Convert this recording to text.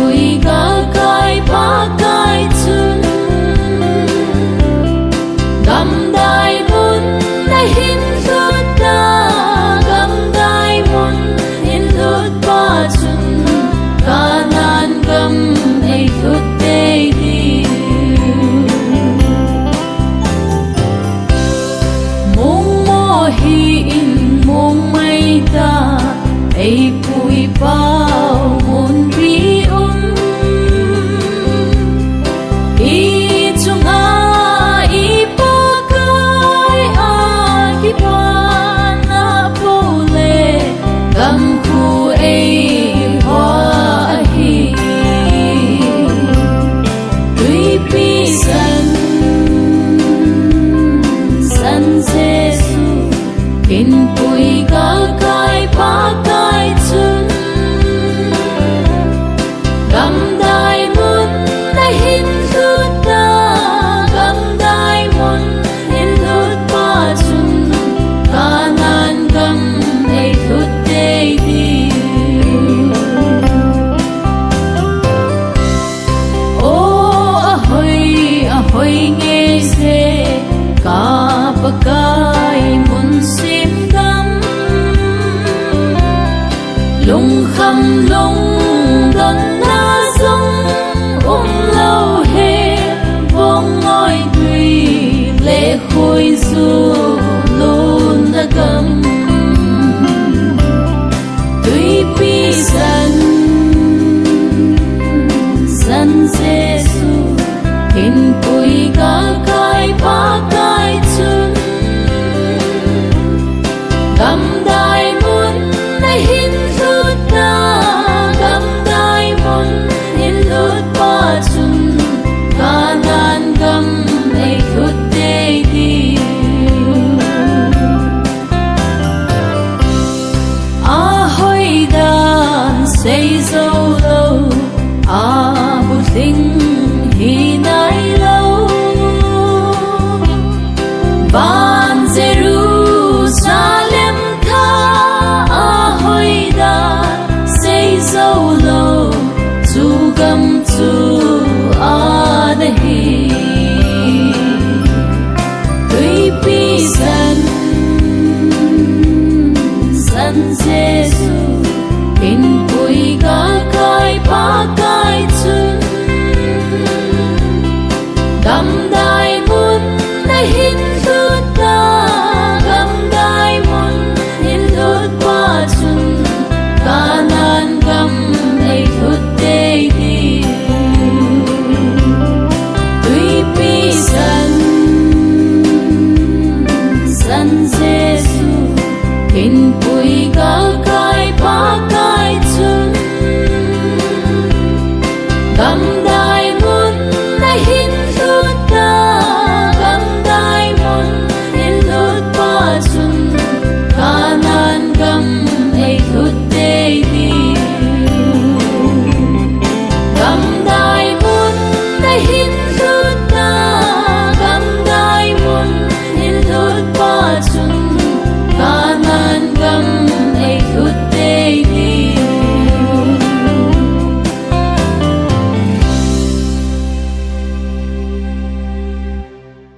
pui ga kai pa kai chun gam dai mun na hin lut da gam dai mun hin lut pa chun kanan gam ei lut te di mong mo hi in mong mai ta ei pui bao mun ri i chung a i pa kai a ki pa na po le gam khu ei hoa hi tui pi san Giêsu in pui ga kai pa kai chun gam dai mun na hin lut da gam dai mun hin lut pa chun kanan gam ei lut te di o ahoy nghe se ka pa kai mun sim gam lung kham lung don na sông lâu he vong ngồi tùy lệ khôi du luôn đã gầm tùy pi san Giêsu hin pui ga kai pa kai chun gam dai mun na hin lut da gam dai mun hin lut pa chun kanan gam ei lut te di a hoi dan sei zo lo a bu thing hi nai lo ban Jerusalem kha a hoi dan sei zo lo chu gam chu a na hi tui pi san Giêsu in pui ga kai pa kai chun gam dai mun na hin lut da gam dai mun hin lut pa chun kanan gam ei lut te di tui pi san Giêsu in pui ga kai pa kai chun gam